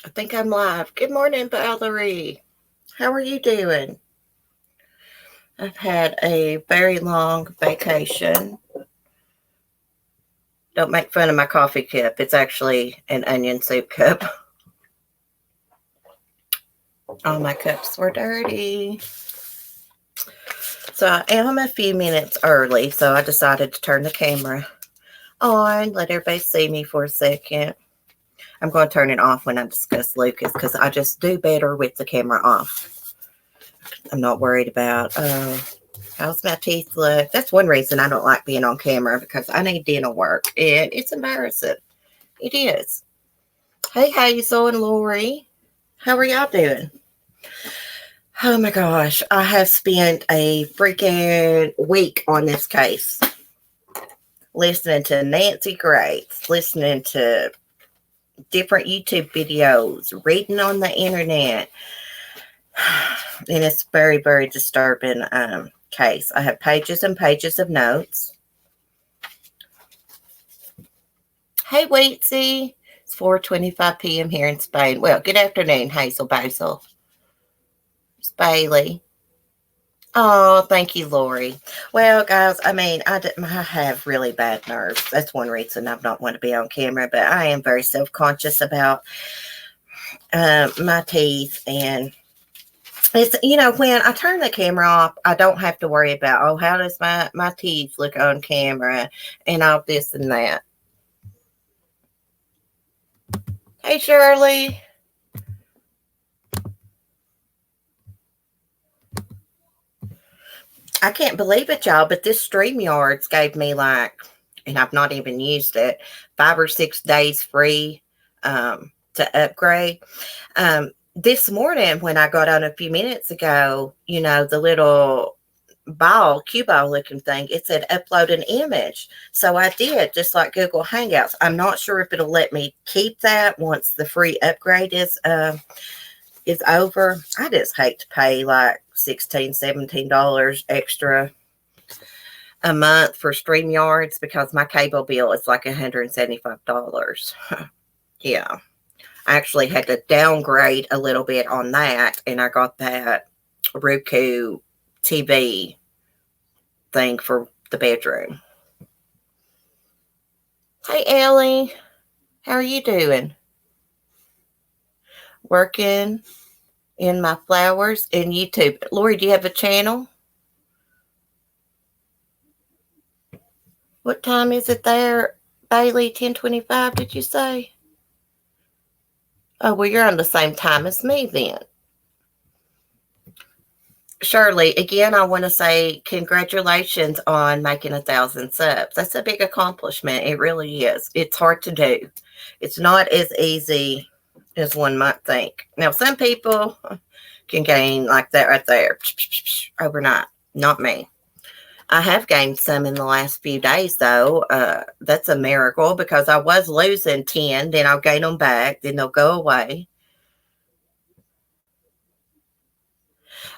I think I'm live. Good morning, Valerie. How are you doing? I've had a very long vacation. Don't make fun of my coffee cup. It's actually an onion soup cup. All my cups were dirty. So I am a few minutes early, so I decided to turn the camera on, let everybody see me for a second. I'm going to turn it off when I discuss Lucas because I just do better with the camera off. I'm not worried about how's my teeth look? That's one reason I don't like being on camera because I need dental work and it's embarrassing. It is. Hey Hazel and Lori. How are y'all doing? Oh my gosh. I have spent a freaking week on this case. Listening to Nancy Grace, listening to different YouTube videos, reading on the internet. And it's very, very disturbing case. I have pages and pages of notes. Hey, Wheatsy. It's 4:25 p.m. here in Spain. Well, good afternoon, Hazel Basil. It's Bailey. Oh, thank you, Lori. Well, guys, I have really bad nerves. That's one reason I don't want to be on camera, but I am very self-conscious about my teeth. And it's, when I turn the camera off, I don't have to worry about, oh, how does my teeth look on camera and all this and that. Hey, Shirley. I can't believe it, y'all, but this StreamYards gave me and I've not even used it, 5 or 6 days free to upgrade. This morning when I got on a few minutes ago, the little cue ball looking thing, it said upload an image. So I did, just like Google Hangouts. I'm not sure if it'll let me keep that once the free upgrade is over. I just hate to pay like $16, $17 extra a month for StreamYards because my cable bill is like $175. Yeah. I actually had to downgrade a little bit on that, and I got that Roku TV thing for the bedroom. Hey, Ellie. How are you doing? Working in my flowers in YouTube. Lori, do you have a channel? What time is it there, Bailey? 10:25, did you say? Oh, well, you're on the same time as me then. Shirley, again, I want to say congratulations on making 1,000 subs. That's a big accomplishment. It really is. It's hard to do. It's not as easy as one might think. Now, some people can gain like that right there overnight. Not me. I have gained some in the last few days, though. That's a miracle because I was losing 10. Then I'll gain them back. Then they'll go away.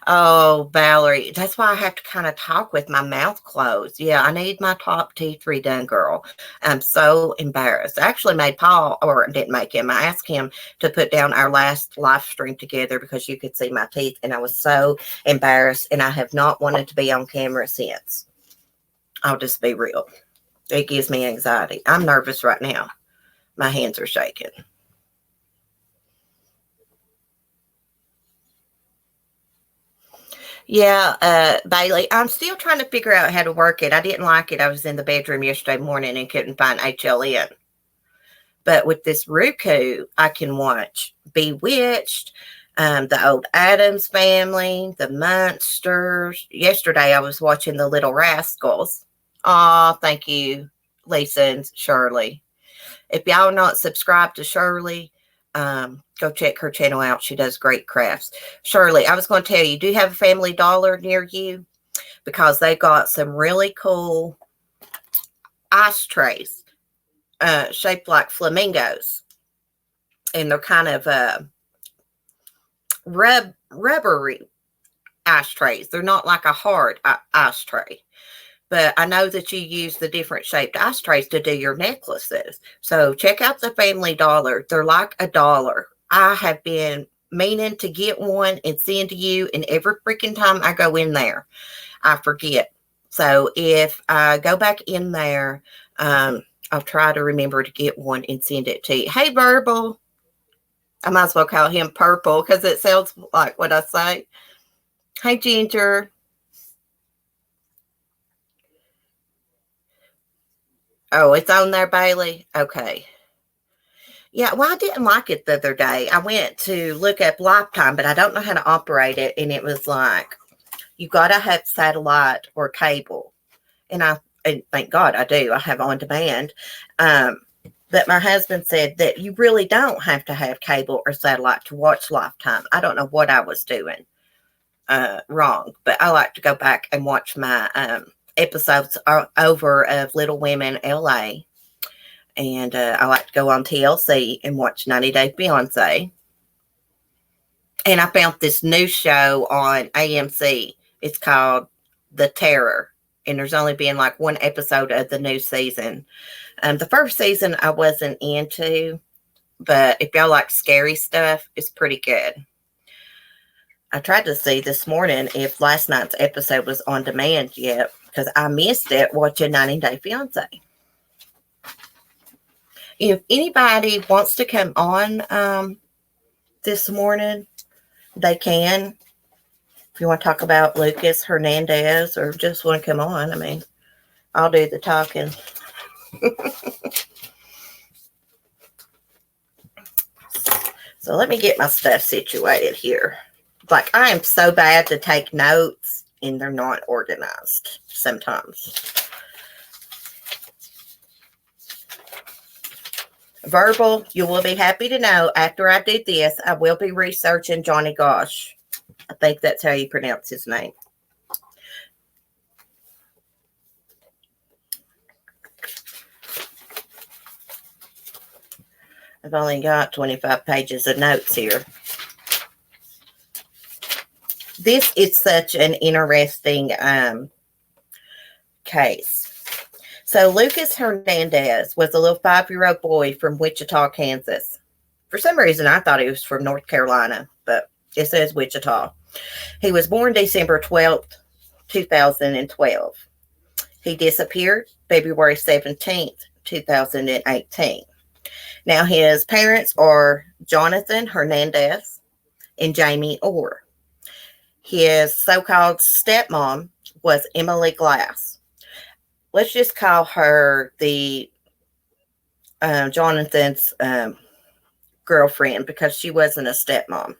Oh, Valerie, that's why I have to kind of talk with my mouth closed. Yeah, I need my top teeth redone, girl. I'm so embarrassed. I actually made Paul, or didn't make him, I asked him to put down our last live stream together because you could see my teeth, and I was so embarrassed, and I have not wanted to be on camera since. I'll just be real. It gives me anxiety. I'm nervous right now. My hands are shaking. Yeah, Bailey, I'm still trying to figure out how to work it. I didn't like it. I was in the bedroom yesterday morning and couldn't find HLN. But with this Roku, I can watch Bewitched, the old Addams Family, the Munsters. Yesterday, I was watching the Little Rascals. Oh, thank you, Lisa and Shirley. If y'all not subscribed to Shirley, go check her channel out. She does great crafts. Shirley, I was going to tell you, do you have a Family Dollar near you? Because they got some really cool ice trays shaped like flamingos. And they're kind of rubbery ice trays. They're not like a hard ice tray. But I know that you use the different shaped ice trays to do your necklaces. So check out the Family Dollar. They're like $1 I have been meaning to get one and send to you, and every freaking time I go in there, I forget. So if I go back in there, I'll try to remember to get one and send it to you. Hey, Verbal. I might as well call him Purple because it sounds like what I say. Hey, Ginger. Oh, it's on there, Bailey? Okay. Yeah, well, I didn't like it the other day. I went to look up Lifetime, but I don't know how to operate it. And it was like, you got to have satellite or cable. And thank God I do. I have on demand. But my husband said that you really don't have to have cable or satellite to watch Lifetime. I don't know what I was doing wrong, but I like to go back and watch my episodes over of Little Women LA. And I like to go on TLC and watch 90 Day Fiancé. And I found this new show on AMC. It's called The Terror. And there's only been like one episode of the new season. The first season I wasn't into, but if y'all like scary stuff, it's pretty good. I tried to see this morning if last night's episode was on demand yet, because I missed it watching 90 Day Fiancé. If anybody wants to come on this morning, they can. If you want to talk about Lucas Hernandez or just want to come on, I mean, I'll do the talking. So let me get my stuff situated here. Like, I am so bad to take notes, and they're not organized sometimes. Verbal, you will be happy to know after I do this, I will be researching Johnny Gosh. I think that's how you pronounce his name. I've only got 25 pages of notes here. This is such an interesting case. So Lucas Hernandez was a little 5-year-old boy from Wichita, Kansas. For some reason, I thought he was from North Carolina, but it says Wichita. He was born December 12th, 2012. He disappeared February 17th, 2018. Now, his parents are Jonathan Hernandez and Jamie Orr. His so-called stepmom was Emily Glass. Let's just call her the Jonathan's girlfriend because she wasn't a stepmom.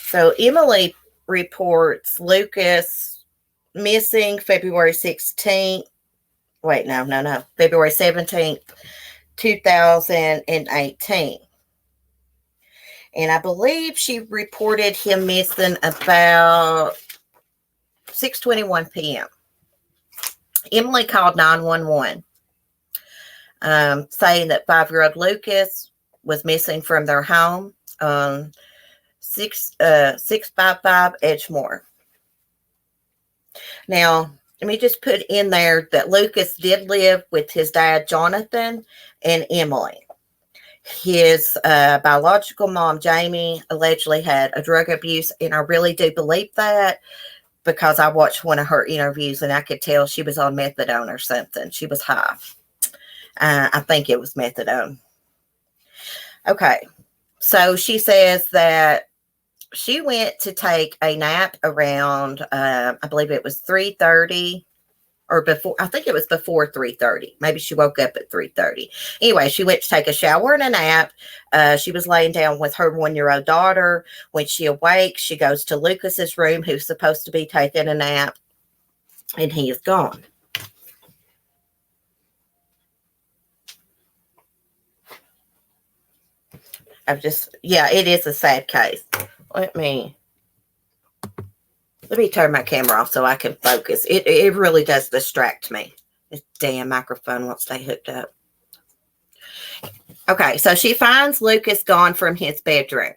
So Emily reports Lucas missing February 16th. Wait, no. February 17th, 2018. And I believe she reported him missing about 6:21 p.m. Emily called 911, saying that 5-year-old Lucas was missing from their home on 655 Edgemore. Now, let me just put in there that Lucas did live with his dad, Jonathan, and Emily. His biological mom, Jamie, allegedly had a drug abuse, and I really do believe that because I watched one of her interviews, and I could tell she was on methadone or something. She was high. I think it was methadone. Okay, so she says that she went to take a nap around, I believe it was 3:30. Or before, I think it was before 3:30. Maybe she woke up at 3:30. Anyway, she went to take a shower and a nap. She was laying down with her 1-year-old daughter. When she awakes, she goes to Lucas's room, who's supposed to be taking a nap, and he is gone. It is a sad case. Let me turn my camera off so I can focus. It really does distract me. This damn microphone won't stay hooked up. Okay, so she finds Lucas gone from his bedroom.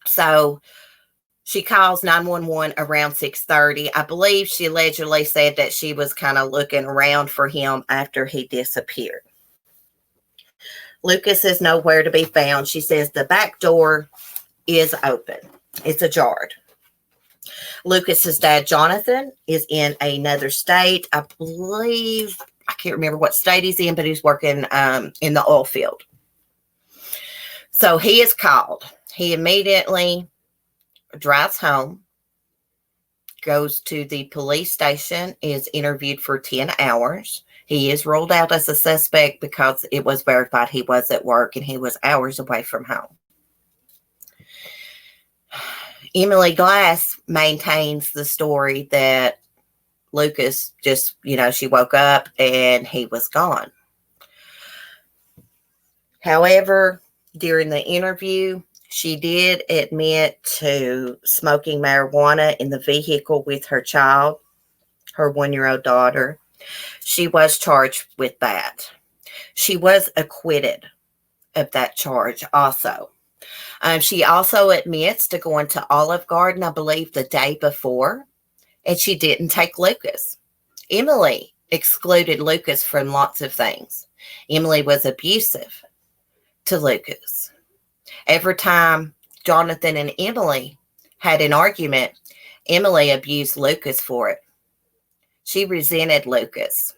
So She calls 911 around 6:30. I believe she allegedly said that she was kind of looking around for him after he disappeared. Lucas is nowhere to be found. She says the back door is open. It's ajar. Lucas's dad, Jonathan, is in another state. I believe, I can't remember what state he's in, but he's working in the oil field. So he is called. He immediately drives home, goes to the police station, is interviewed for 10 hours. He is ruled out as a suspect because it was verified he was at work and he was hours away from home. Emily Glass maintains the story that Lucas just, she woke up and he was gone. However, during the interview, she did admit to smoking marijuana in the vehicle with her child, her 1-year-old daughter. She was charged with that. She was acquitted of that charge also. She also admits to going to Olive Garden, I believe, the day before, and she didn't take Lucas. Emily excluded Lucas from lots of things. Emily was abusive to Lucas. Every time Jonathan and Emily had an argument, Emily abused Lucas for it. She resented Lucas.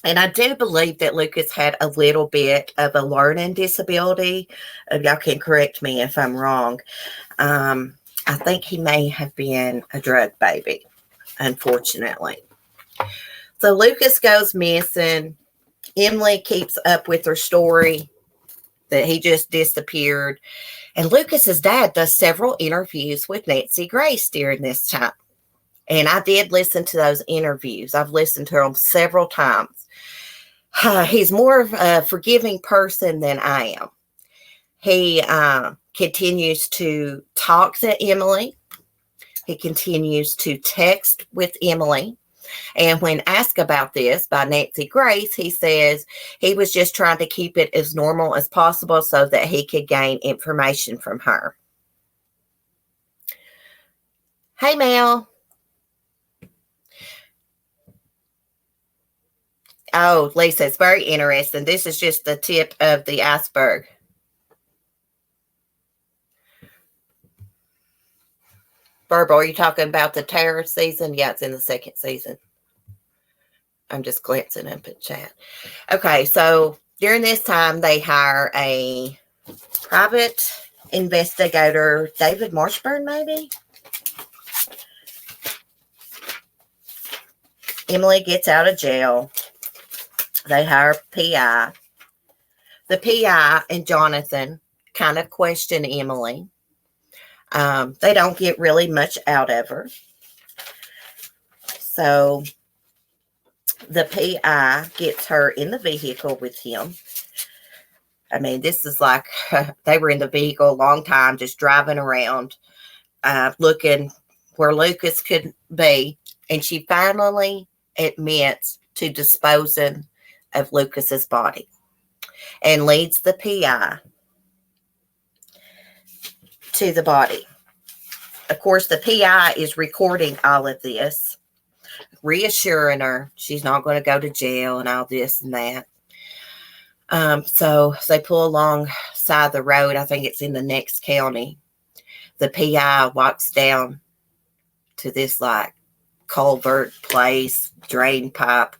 And I do believe that Lucas had a little bit of a learning disability. Y'all can correct me if I'm wrong. I think he may have been a drug baby, unfortunately. So Lucas goes missing. Emily keeps up with her story that he just disappeared. And Lucas's dad does several interviews with Nancy Grace during this time. And I did listen to those interviews. I've listened to them several times. He's more of a forgiving person than I am. He continues to talk to Emily. He continues to text with Emily. And when asked about this by Nancy Grace, he says he was just trying to keep it as normal as possible so that he could gain information from her. Hey, Mel. Oh, Lisa, it's very interesting. This is just the tip of the iceberg. Verbal, are you talking about the terror season? Yeah, it's in the second season. I'm just glancing up at chat. Okay, so during this time, they hire a private investigator, David Marshburn, maybe? Emily gets out of jail. They hire PI. The PI and Jonathan kind of question Emily. They don't get really much out of her. So the PI gets her in the vehicle with him. I mean, this is like they were in the vehicle a long time, just driving around, looking where Lucas could be. And she finally admits to disposing of Lucas's body and leads the PI to the body. Of course, the PI is recording all of this, reassuring her she's not going to go to jail and all this and that. So they pull alongside the road. I think it's in the next county. The PI walks down to this like culvert place, drain pipe.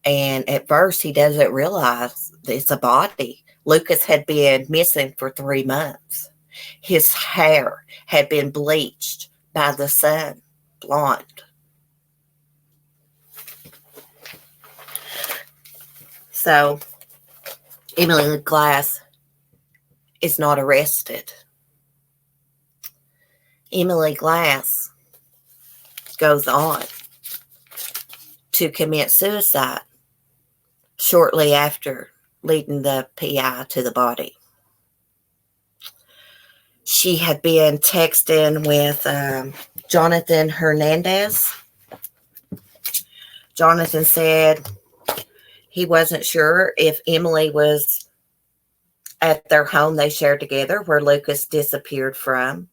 And at first he doesn't realize it's a body. Lucas had been missing for 3 months. His hair had been bleached by the sun, blonde. So Emily Glass is not arrested. Emily Glass goes on to commit suicide shortly after leading the PI to the body. She had been texting with Jonathan Hernandez. Jonathan said he wasn't sure if Emily was at their home they shared together where Lucas disappeared from.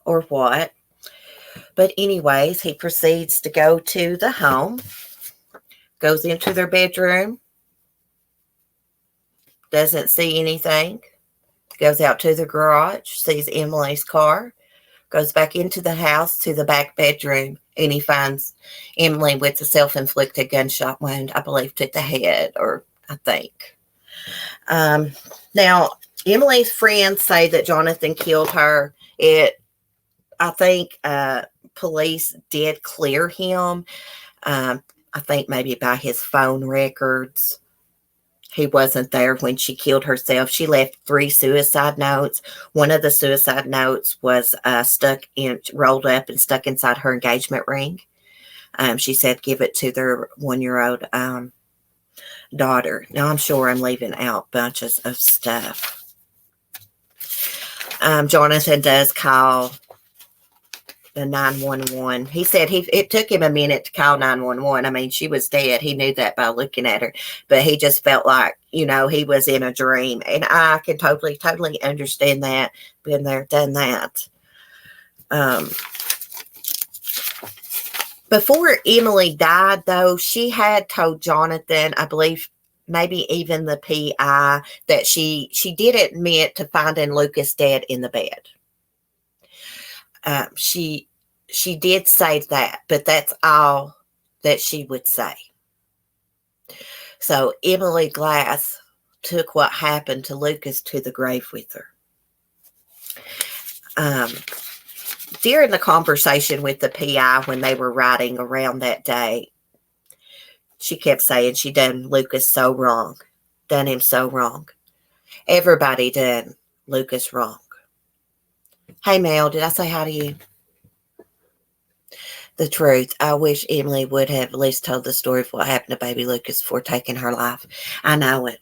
or what. But anyways, he proceeds to go to the home, goes into their bedroom, doesn't see anything, goes out to the garage, sees Emily's car, goes back into the house to the back bedroom, and he finds Emily with a self-inflicted gunshot wound, I believe, to the head, or I think. Now, Emily's friends say that Jonathan killed her. I think police did clear him. I think maybe by his phone records. He wasn't there when she killed herself. She left 3 suicide notes. One of the suicide notes was rolled up and stuck inside her engagement ring. She said, give it to their 1-year-old daughter. Now, I'm sure I'm leaving out bunches of stuff. Jonathan does call the 911. He said it took him a minute to call 911. I mean, she was dead. He knew that by looking at her, but he just felt like, he was in a dream. And I can totally understand that. Been there, done that. Before Emily died, though, she had told Jonathan, I believe, maybe even the PI, that she did admit to finding Lucas dead in the bed. She did say that, but that's all that she would say. So Emily Glass took what happened to Lucas to the grave with her. During the conversation with the PI when they were riding around that day, she kept saying she done Lucas so wrong, done him so wrong. Everybody done Lucas wrong. Hey, Mel, did I say hi to you? The truth. I wish Emily would have at least told the story of what happened to baby Lucas before taking her life. I know it.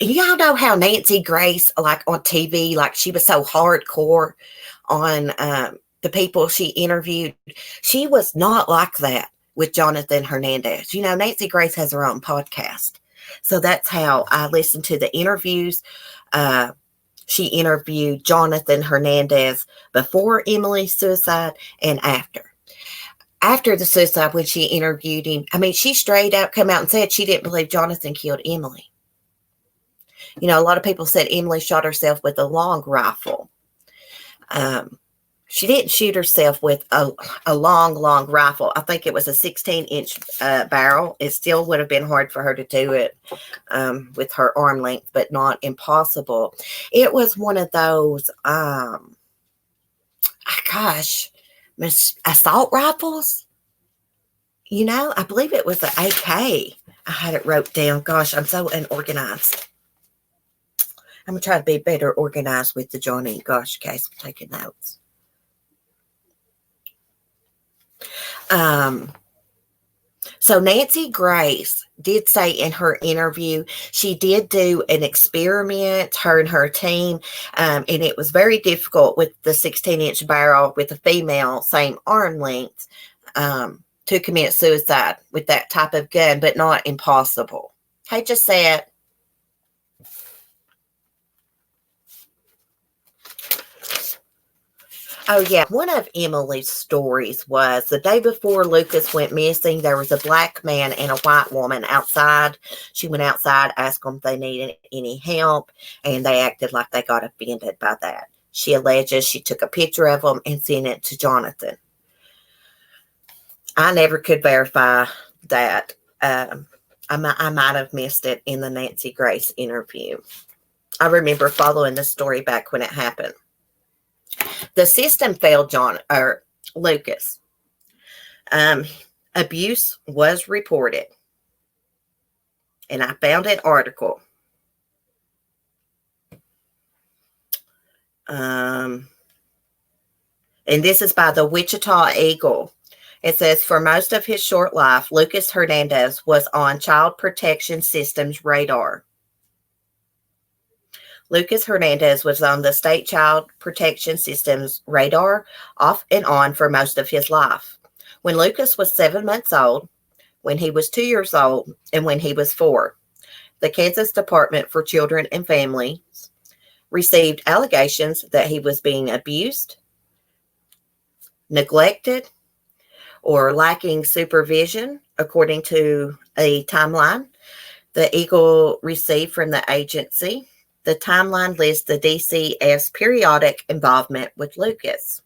Y'all know how Nancy Grace, like on TV, like she was so hardcore on the people she interviewed. She was not like that with Jonathan Hernandez. Nancy Grace has her own podcast. So that's how I listened to the interviews. She interviewed Jonathan Hernandez before Emily's suicide and after. After the suicide, when she interviewed him, she straight out come out and said she didn't believe Jonathan killed Emily. A lot of people said Emily shot herself with a long rifle. She didn't shoot herself with a long rifle. I think it was a 16-inch barrel. It still would have been hard for her to do it with her arm length, but not impossible. It was one of those, assault rifles. I believe it was an AK. I had it wrote down. Gosh, I'm so unorganized. I'm going to try to be better organized with the Johnny Gosh case. I'm taking notes. So Nancy Grace did say in her interview, she did do an experiment, her and her team, and it was very difficult with the 16-inch barrel with a female, same arm length, to commit suicide with that type of gun, but not impossible. Hey, just said. Oh, yeah. One of Emily's stories was the day before Lucas went missing, there was a black man and a white woman outside. She went outside, asked them if they needed any help, and they acted like they got offended by that. She alleges she took a picture of them and sent it to Jonathan. I never could verify that. I might have missed it in the Nancy Grace interview. I remember following the story back when it happened. The system failed Lucas. Abuse was reported. And I found an article. And this is by the Wichita Eagle. It says, for most of his short life, Lucas Hernandez was on Child Protection System's radar. Lucas Hernandez was on the state Child Protection System's radar off and on for most of his life. When Lucas was 7 months old, when he was 2 years old, and when he was 4, the Kansas Department for Children and Families received allegations that he was being abused, neglected, or lacking supervision, according to a timeline the Eagle received from the agency. The timeline lists the DCF's periodic involvement with Lucas.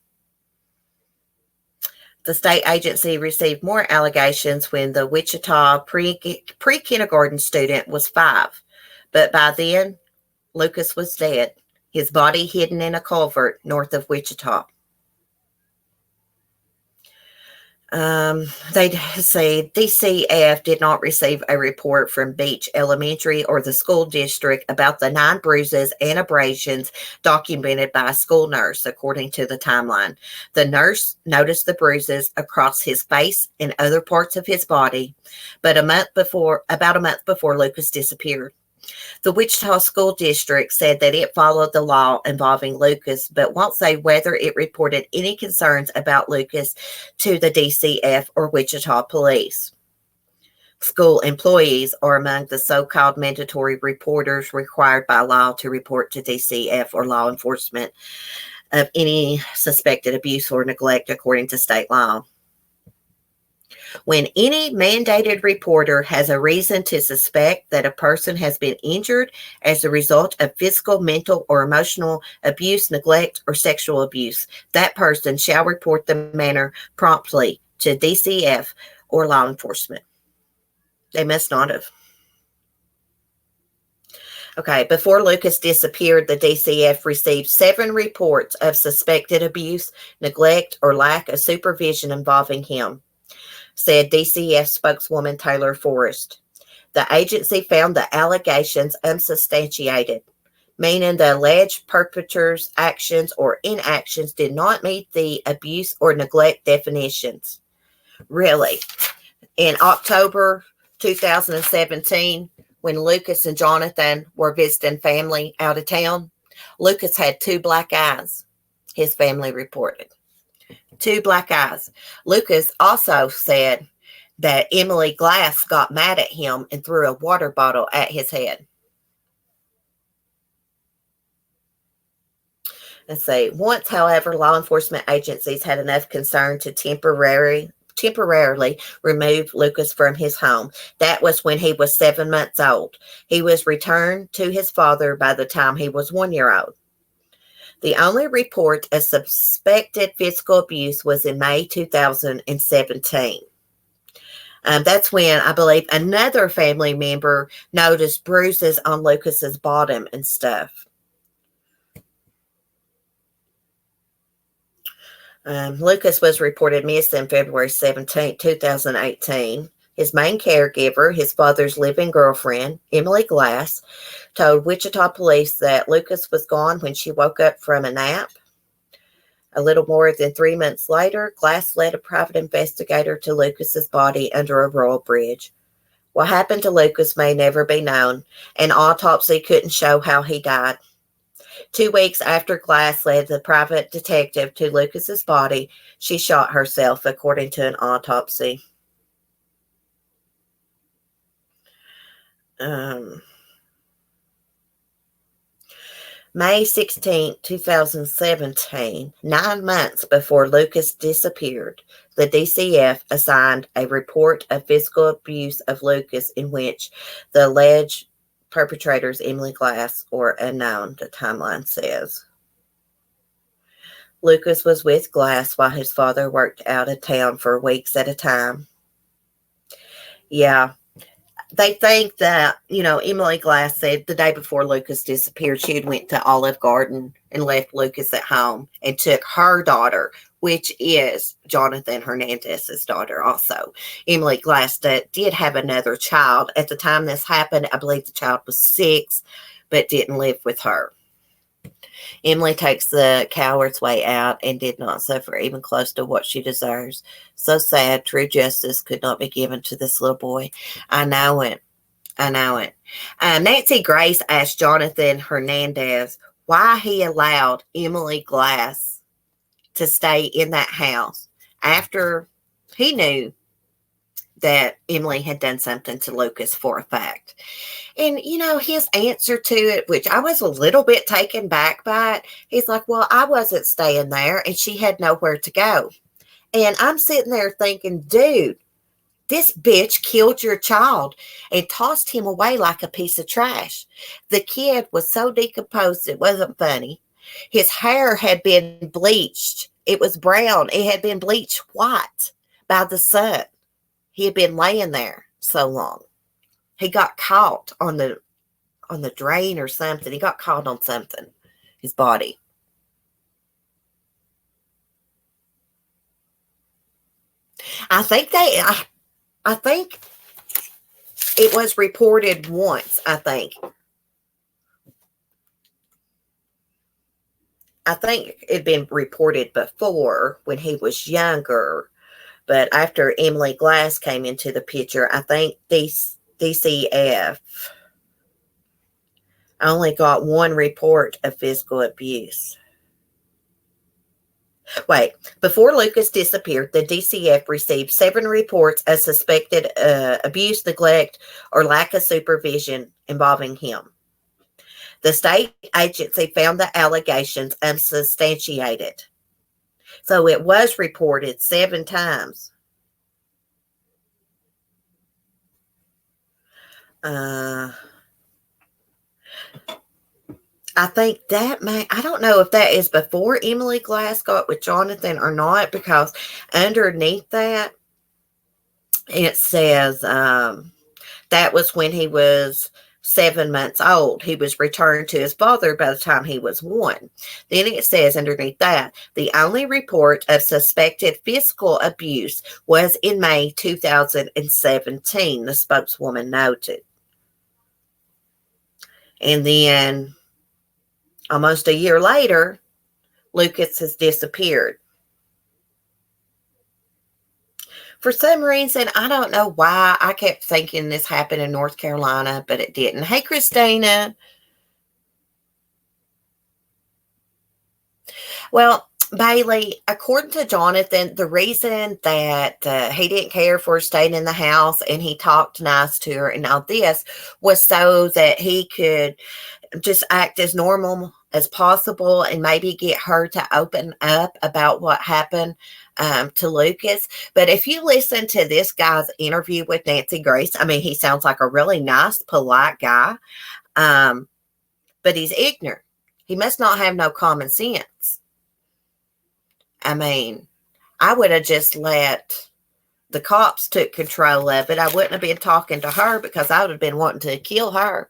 The state agency received more allegations when the Wichita pre-kindergarten student was 5, but by then, Lucas was dead, his body hidden in a culvert north of Wichita. They say DCF did not receive a report from Beach Elementary or the school district about the 9 bruises and abrasions documented by a school nurse, according to the timeline. The nurse noticed the bruises across his face and other parts of his body, but about a month before Lucas disappeared. The Wichita School District said that it followed the law involving Lucas, but won't say whether it reported any concerns about Lucas to the DCF or Wichita police. School employees are among the so-called mandatory reporters required by law to report to DCF or law enforcement of any suspected abuse or neglect, according to state law. When any mandated reporter has a reason to suspect that a person has been injured as a result of physical, mental, or emotional abuse, neglect, or sexual abuse, that person shall report the matter promptly to DCF or law enforcement. They must not have. Okay, before Lucas disappeared, the DCF received 7 reports of suspected abuse, neglect, or lack of supervision involving him, said DCF spokeswoman Taylor Forrest. The agency found the allegations unsubstantiated, meaning the alleged perpetrators' actions or inactions did not meet the abuse or neglect definitions. Really? In October 2017, when Lucas and Jonathan were visiting family out of town, Lucas had 2 black eyes, his family reported. 2 black eyes. Lucas also said that Emily Glass got mad at him and threw a water bottle at his head. Let's see. Once, however, law enforcement agencies had enough concern to temporarily remove Lucas from his home. That was when he was 7 months old. He was returned to his father by the time he was 1 year old. The only report of suspected physical abuse was in May 2017. That's when I believe another family member noticed bruises on Lucas's bottom and stuff. Lucas was reported missing February 17, 2018. His main caregiver, his father's living girlfriend, Emily Glass, told Wichita police that Lucas was gone when she woke up from a nap. A little more than 3 months later, Glass led a private investigator to Lucas's body under a rural bridge. What happened to Lucas may never be known. An autopsy couldn't show how he died. 2 weeks after Glass led the private detective to Lucas's body, she shot herself, according to an autopsy. May 16, 2017, 9 months before Lucas disappeared, the DCF assigned a report of physical abuse of Lucas in which the alleged perpetrators, Emily Glass, or unknown, the timeline says. Lucas was with Glass while his father worked out of town for weeks at a time. Yeah. They think that, Emily Glass said the day before Lucas disappeared, she had went to Olive Garden and left Lucas at home and took her daughter, which is Jonathan Hernandez's daughter also. Emily Glass did have another child. At the time this happened, I believe the child was 6, but didn't live with her. Emily takes the coward's way out and did not suffer even close to what she deserves. So sad, true justice could not be given to this little boy. I know it. Nancy Grace asked Jonathan Hernandez why he allowed Emily Glass to stay in that house after he knew that Emily had done something to Lucas for a fact. And, his answer to it, which I was a little bit taken back by it, he's like, well, I wasn't staying there and she had nowhere to go. And I'm sitting there thinking, dude, this bitch killed your child and tossed him away like a piece of trash. The kid was so decomposed, it wasn't funny. His hair had been bleached. It was brown. It had been bleached white by the sun. He had been laying there so long. He got caught on the drain or something. He got caught on something, his body. I think it was reported once, I think. I think it'd been reported before when he was younger, but after Emily Glass came into the picture, I think DCF only got one report of physical abuse. Wait, before Lucas disappeared, the DCF received 7 reports of suspected abuse, neglect, or lack of supervision involving him. The state agency found the allegations unsubstantiated. So it was reported 7 times. I think I don't know if that is before Emily Glass got with Jonathan or not, because underneath that, it says that was when he was 7 months old. He was returned to his father by the time he was 1. Then it says underneath that, the only report of suspected physical abuse was in May 2017, the spokeswoman noted. And then almost a year later, Lucas has disappeared. For some reason, I don't know why, I kept thinking this happened in North Carolina, but it didn't. Hey, Christina. Well, Bailey, according to Jonathan, the reason that he didn't care for her staying in the house and he talked nice to her and all this was so that he could just act as normal as possible and maybe get her to open up about what happened to Lucas. But if you listen to this guy's interview with Nancy Grace, I mean, he sounds like a really nice, polite guy, but he's ignorant. He must not have no common sense. I mean, I would have just let the cops took control of it. I wouldn't have been talking to her because I would have been wanting to kill her.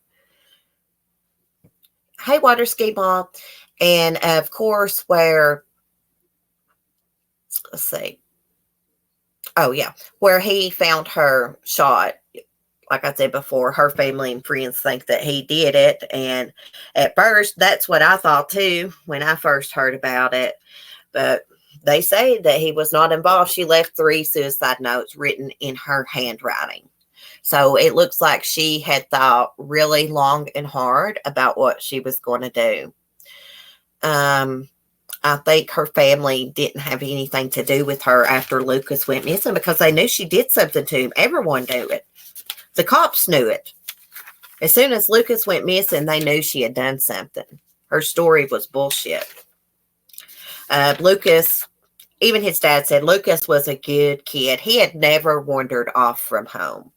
Hey, Water Ski Mom. And of course, let's see. Oh, yeah. Where he found her shot. Like I said before, her family and friends think that he did it. And at first, that's what I thought too when I first heard about it. But they say that he was not involved. She left 3 suicide notes written in her handwriting. So it looks like she had thought really long and hard about what she was going to do. I think her family didn't have anything to do with her after Lucas went missing because they knew she did something to him. Everyone knew it. The cops knew it. As soon as Lucas went missing, they knew she had done something. Her story was bullshit. Lucas, even his dad said Lucas was a good kid. He had never wandered off from home.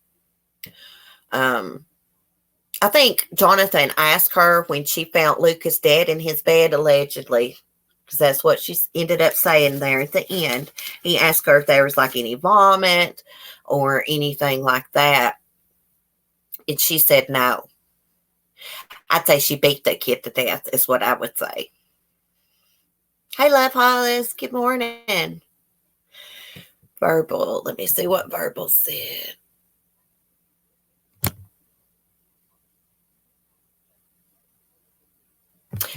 I think Jonathan asked her when she found Lucas dead in his bed, allegedly, because that's what she ended up saying there at the end. He asked her if there was like any vomit or anything like that. And she said no. I'd say she beat that kid to death is what I would say. Hey, Love Hollis. Good morning. Verbal. Let me see what Verbal said.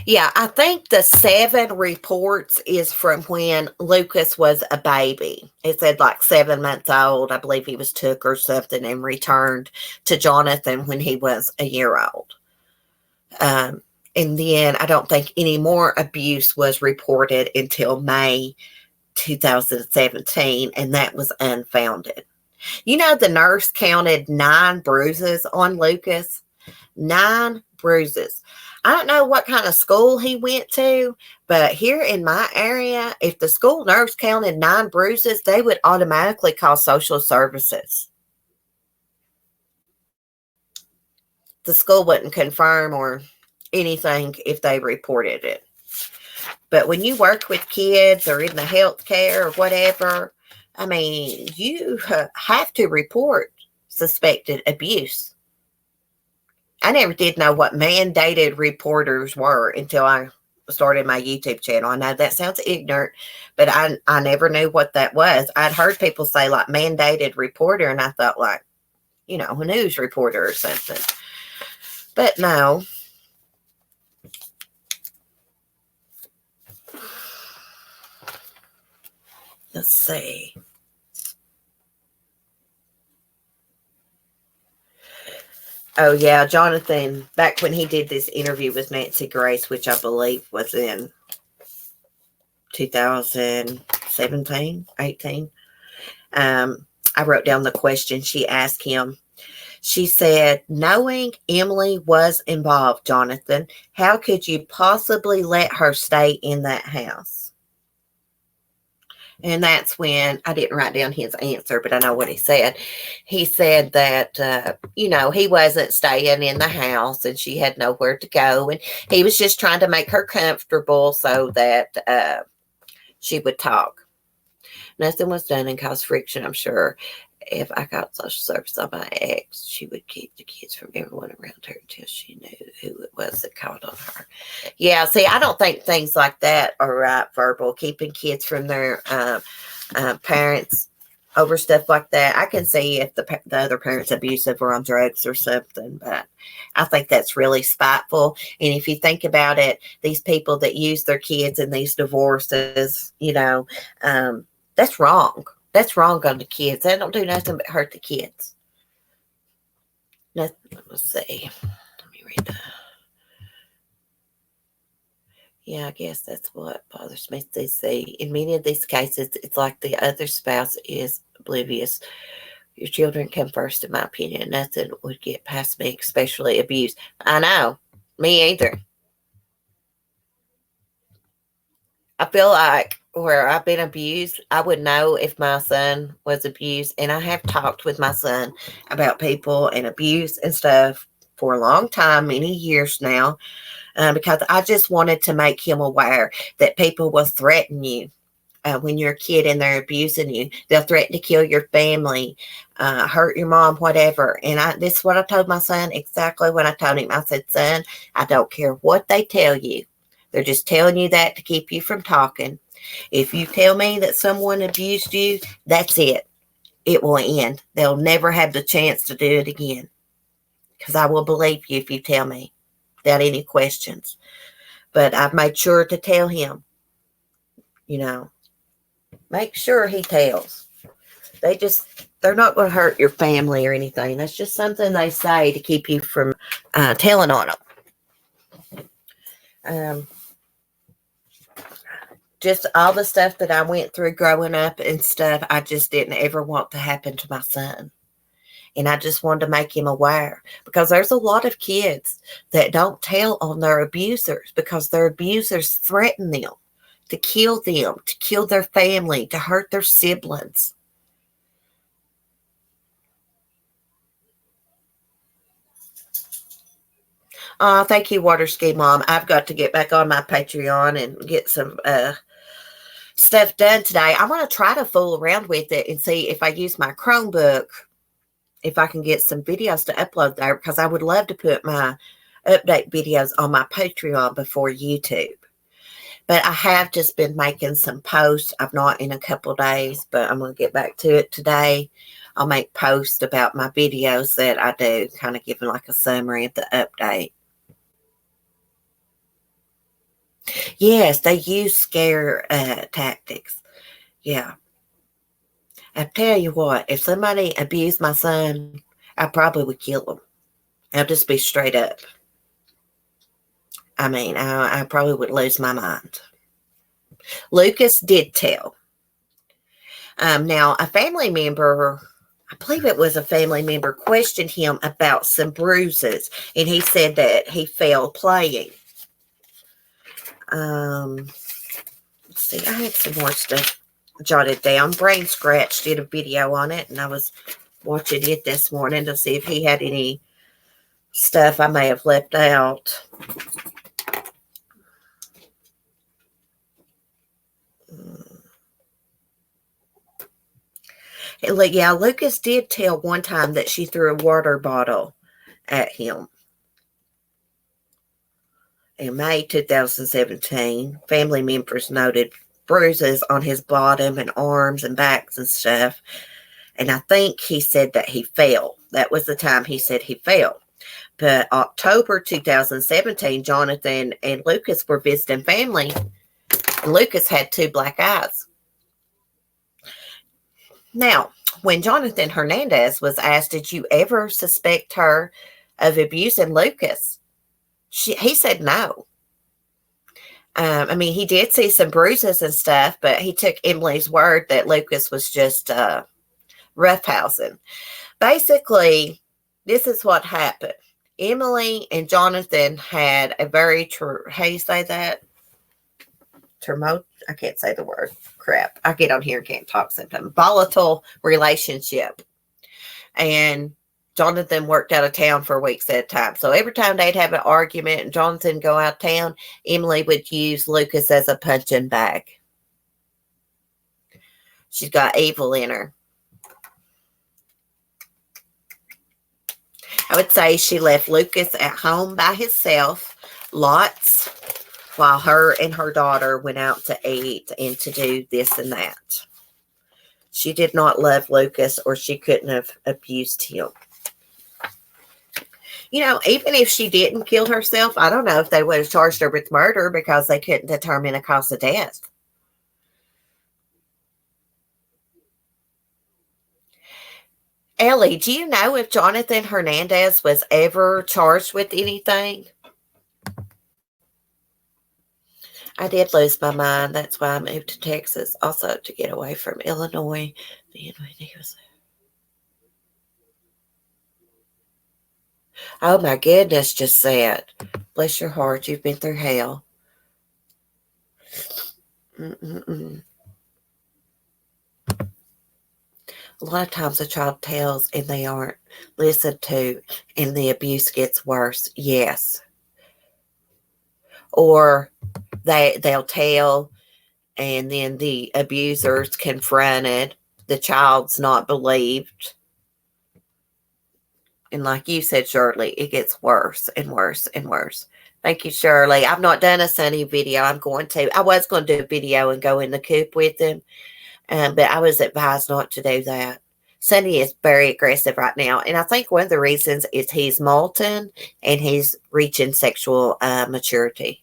Yeah, I think the 7 reports is from when Lucas was a baby. It said like 7 months old. I believe he was took or something and returned to Jonathan when he was a year old. In the end, I don't think any more abuse was reported until May 2017, and that was unfounded. You know, the nurse counted 9 bruises on Lucas. 9 bruises. I don't know what kind of school he went to, but here in my area, if the school nurse counted 9 bruises, they would automatically call social services. The school wouldn't confirm or anything if they reported it. But when you work with kids or in the healthcare or whatever, I mean, you have to report suspected abuse. I never did know what mandated reporters were until I started my YouTube channel. I know that sounds ignorant, but I never knew what that was. I'd heard people say like mandated reporter, and I thought like, you know, a news reporter or something. But no. Let's see. Oh, yeah, Jonathan, back when he did this interview with Nancy Grace, which I believe was in 2017, 18, I wrote down the question she asked him. She said, knowing Emily was involved, Jonathan, how could you possibly let her stay in that house? And that's when I didn't write down his answer, but I know what he said. He said that, you know, he wasn't staying in the house and she had nowhere to go. And he was just trying to make her comfortable so that she would talk. Nothing was done and caused friction, I'm sure. If I got social service on my ex, she would keep the kids from everyone around her until she knew who it was that called on her. Yeah, see, I don't think things like that are right, verbal, keeping kids from their parents over stuff like that. I can see if the other parent's abusive or on drugs or something, but I think that's really spiteful. And if you think about it, these people that use their kids in these divorces, you know, that's wrong. That's wrong on the kids. They don't do nothing but hurt the kids. Nothing. Let's see. Let me read that. Yeah, I guess that's what bothers me. They say in many of these cases, it's like the other spouse is oblivious. Your children come first, in my opinion. Nothing would get past me, especially abuse. I know. Me either. I feel like where I've been abused, I would know if my son was abused. And I have talked with my son about people and abuse and stuff for a long time, many years now, because I just wanted to make him aware that people will threaten you. When you're a kid and they're abusing you, they'll threaten to kill your family, hurt your mom, whatever. And this is what I told my son, exactly what I told him. I said, son, I don't care what they tell you. They're just telling you that to keep you from talking. If you tell me that someone abused you, that's it. It will end. They'll never have the chance to do it again. Because I will believe you if you tell me without any questions. But I've made sure to tell him, you know, make sure he tells. They're not going to hurt your family or anything. That's just something they say to keep you from telling on them. Just all the stuff that I went through growing up and stuff, I just didn't ever want to happen to my son. And I just wanted to make him aware, because there's a lot of kids that don't tell on their abusers because their abusers threaten them to kill their family, to hurt their siblings. Thank you, Water Ski Mom. I've got to get back on my Patreon and get some stuff done today. I'm going to try to fool around with it and see if I use my Chromebook, if I can get some videos to upload there, because I would love to put my update videos on my Patreon before YouTube. But I have just been making some posts. I've not in a couple days, but I'm going to get back to it today. I'll make posts about my videos that I do, kind of giving like a summary of the update. Yes, they use scare tactics. Yeah. I tell you what, if somebody abused my son, I probably would kill him. I'll just be straight up. I mean, I probably would lose my mind. Lucas did tell. Now, a family member, I believe it was a family member, questioned him about some bruises, and he said that he fell playing. Let's see, I had some more stuff jotted down. Brain Scratch did a video on it, and I was watching it this morning to see if he had any stuff I may have left out. Yeah, Lucas did tell one time that she threw a water bottle at him. In May 2017, family members noted bruises on his bottom and arms and backs and stuff. And I think he said that he fell. That was the time he said he fell. But October 2017, Jonathan and Lucas were visiting family. And Lucas had 2 black eyes. Now, when Jonathan Hernandez was asked, did you ever suspect her of abusing Lucas? He said no. I mean, he did see some bruises and stuff, but he took Emily's word that Lucas was just roughhousing. Basically, this is what happened. Emily and Jonathan had a very, how do you say that? I can't say the word. Crap. I get on here and can't talk sometimes. Volatile relationship. And Jonathan worked out of town for weeks at a time. So every time they'd have an argument and Jonathan go out of town, Emily would use Lucas as a punching bag. She's got evil in her. I would say she left Lucas at home by himself lots while her and her daughter went out to eat and to do this and that. She did not love Lucas, or she couldn't have abused him. You know, even if she didn't kill herself, I don't know if they would have charged her with murder because they couldn't determine a cause of death. Ellie, do you know if Jonathan Hernandez was ever charged with anything? I did lose my mind. That's why I moved to Texas, also to get away from Illinois. Oh my goodness, just said. Bless your heart, you've been through hell. A lot of times a child tells and they aren't listened to and the abuse gets worse. Yes. Or they'll tell and then the abuser's confronted. The child's not believed. And like you said, Shirley, it gets worse and worse and worse. Thank you, Shirley. I've not done a Sunny video. I was going to do a video and go in the coop with him. But I was advised not to do that. Sunny is very aggressive right now. And I think one of the reasons is he's molten and he's reaching sexual maturity.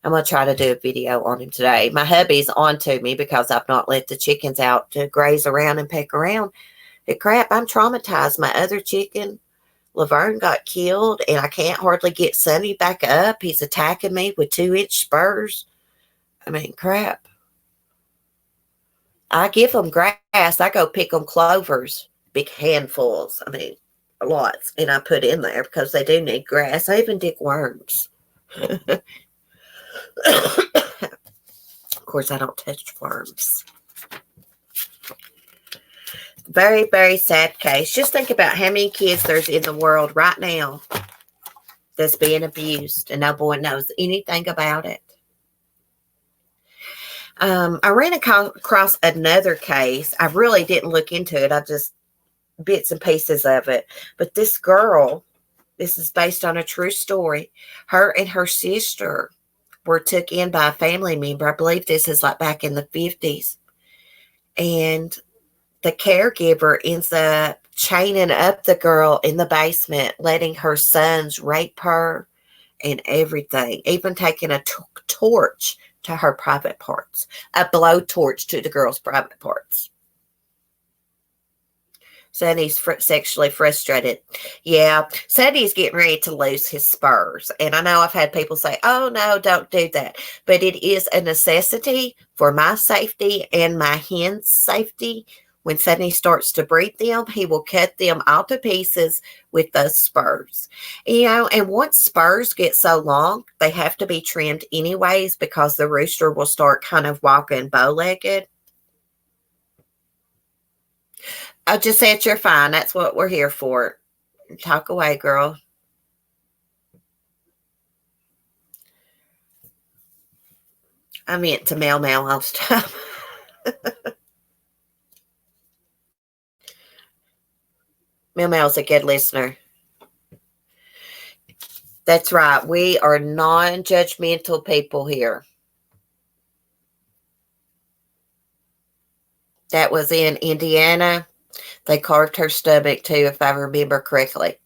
I'm going to try to do a video on him today. My hubby's on to me because I've not let the chickens out to graze around and peck around. But crap, I'm traumatized. My other chicken, Laverne, got killed, and I can't hardly get Sunny back up. He's attacking me with 2-inch spurs. I mean, crap. I give them grass. I go pick them clovers, big handfuls. I mean, lots. And I put in there because they do need grass. I even dig worms. Of course, I don't touch worms. Very, very sad case. Just think about how many kids there's in the world right now that's being abused and no one knows anything about it. I ran across another case. I really didn't look into it. I just bits and pieces of it. But this girl, this is based on a true story. Her and her sister were took in by a family member. I believe this is like back in the 50s. And the caregiver ends up chaining up the girl in the basement, letting her sons rape her and everything, even taking a torch to her private parts, a blowtorch to the girl's private parts. Sonny's sexually frustrated. Yeah, Sonny's getting ready to lose his spurs. And I know I've had people say, oh, no, don't do that. But it is a necessity for my safety and my hen's safety. When Sonny starts to breed them, he will cut them all to pieces with those spurs. And once spurs get so long, they have to be trimmed anyways because the rooster will start kind of walking bow-legged. I just said you're fine. That's what we're here for. Talk away, girl. I meant to Mel all the time. Mel's a good listener. That's right. We are non-judgmental people here. That was in Indiana. They carved her stomach too, if I remember correctly.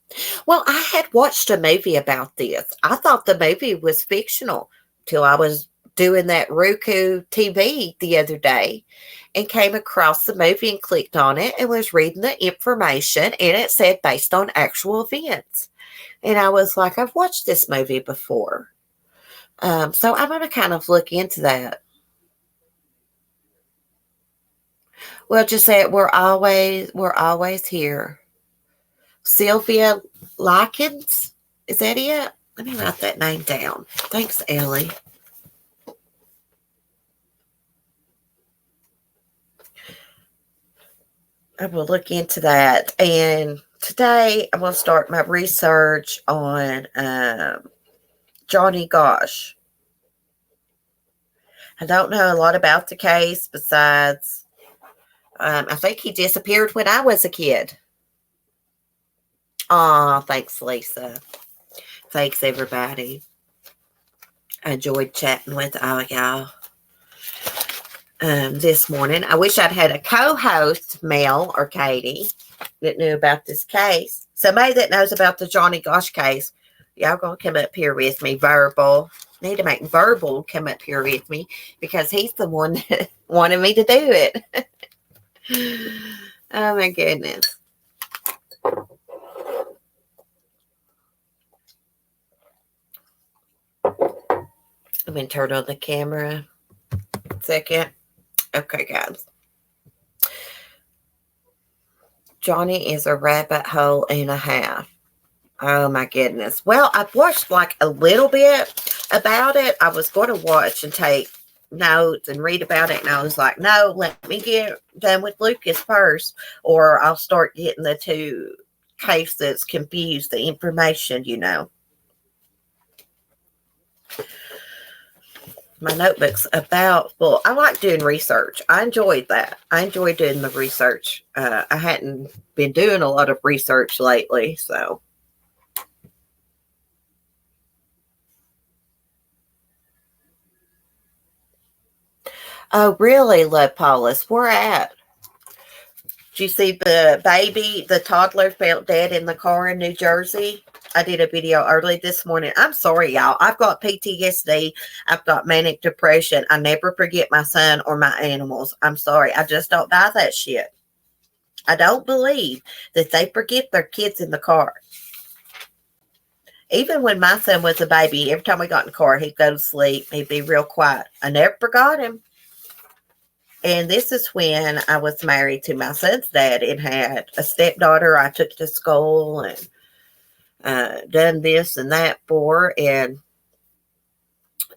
Well, I had watched a movie about this. I thought the movie was fictional till I was doing that Roku TV the other day and came across the movie and clicked on it and was reading the information, and it said based on actual events. And I was like, I've watched this movie before. So I'm going to kind of look into that. Well, just say it. We're always here. Sylvia Likens, is that it? Let me write that name down. Thanks, Ellie. I will look into that. And today I'm going to start my research on Johnny Gosh. I don't know a lot about the case besides I think he disappeared when I was a kid. Aw, thanks, Lisa. Thanks, everybody. I enjoyed chatting with all y'all this morning. I wish I'd had a co-host, Mel or Katie, that knew about this case. Somebody that knows about the Johnny Gosh case, y'all gonna come up here with me, verbal. Need to make verbal come up here with me because he's the one that wanted me to do it. Oh my goodness. Let me turn on the camera. Second. Okay, guys. Johnny is a rabbit hole and a half. Oh my goodness. Well, I've watched like a little bit about it. I was going to watch and take notes and read about it, and I was like, no, let me get done with Lucas first, or I'll start getting the two cases confused, the information, My notebook's about full. I like doing research. I enjoyed that. I enjoy doing the research. I hadn't been doing a lot of research lately, so. Oh, really, Love Paulus? Where at? Did you see the baby, the toddler felt dead in the car in New Jersey? I did a video early this morning. I'm sorry, y'all. I've got PTSD. I've got manic depression. I never forget my son or my animals. I'm sorry. I just don't buy that shit. I don't believe that they forget their kids in the car. Even when my son was a baby, every time we got in the car, he'd go to sleep. He'd be real quiet. I never forgot him. And this is when I was married to my son's dad and had a stepdaughter I took to school and done this and that for. And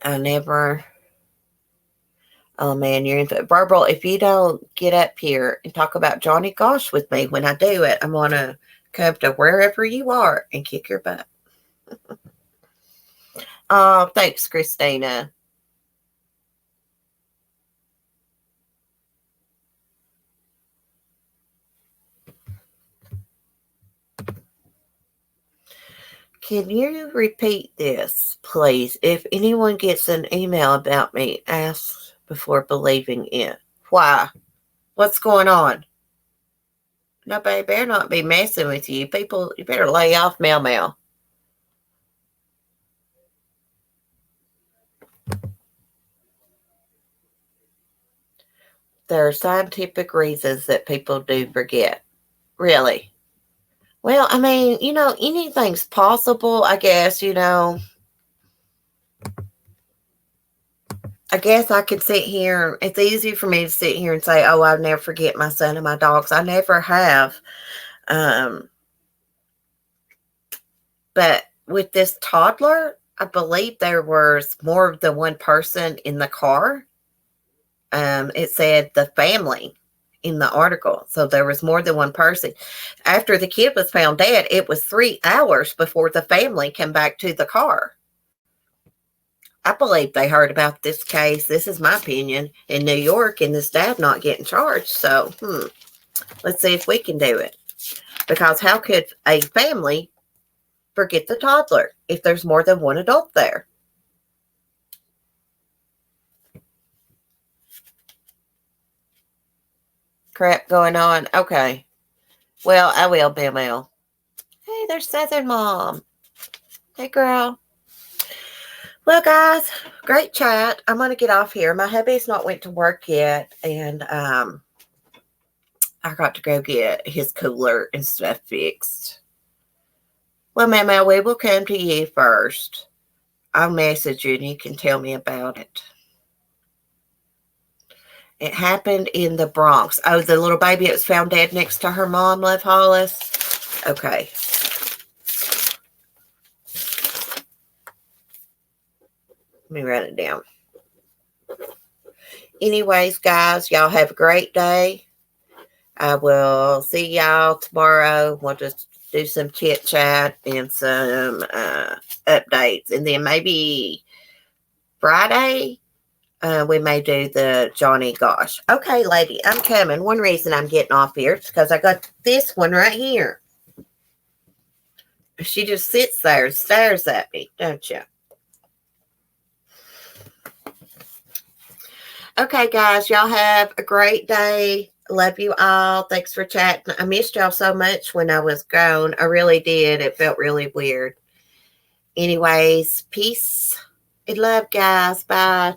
I never, oh man, you're into it. Verbal, if you don't get up here and talk about Johnny Gosh with me when I do it, I'm going to come to wherever you are and kick your butt. Oh, thanks, Christina. Can you repeat this, please? If anyone gets an email about me, ask before believing it. Why? What's going on? Nobody better not be messing with you. People, you better lay off Mel. There are scientific reasons that people do forget. Really. Well, I mean, anything's possible, I guess, I guess I could sit here. It's easy for me to sit here and say, oh, I'll never forget my son and my dogs. I never have. But with this toddler, I believe there was more than one person in the car. It said the family in the article. So there was more than one person. After the kid was found dead, it was 3 hours before the family came back to the car. I believe they heard about this case. This is my opinion in New York, and this dad not getting charged. So, let's see if we can do it. Because how could a family forget the toddler if there's more than one adult there? Crap going on. Okay. Well, I will, Bill. Hey, there's Southern Mom. Hey, girl. Well, guys, great chat. I'm going to get off here. My hubby's not went to work yet, and I got to go get his cooler and stuff fixed. Well, Mama, we will come to you first. I'll message you, and you can tell me about it. It happened in the Bronx. Oh, the little baby that was found dead next to her mom, Lev Hollis? Okay. Let me write it down. Anyways, guys, y'all have a great day. I will see y'all tomorrow. We'll just do some chit chat and some updates. And then maybe Friday, we may do the Johnny Gosh. Okay, lady, I'm coming. One reason I'm getting off here is because I got this one right here. She just sits there and stares at me, don't you? Okay, guys, y'all have a great day. Love you all. Thanks for chatting. I missed y'all so much when I was gone. I really did. It felt really weird. Anyways, peace and love, guys. Bye.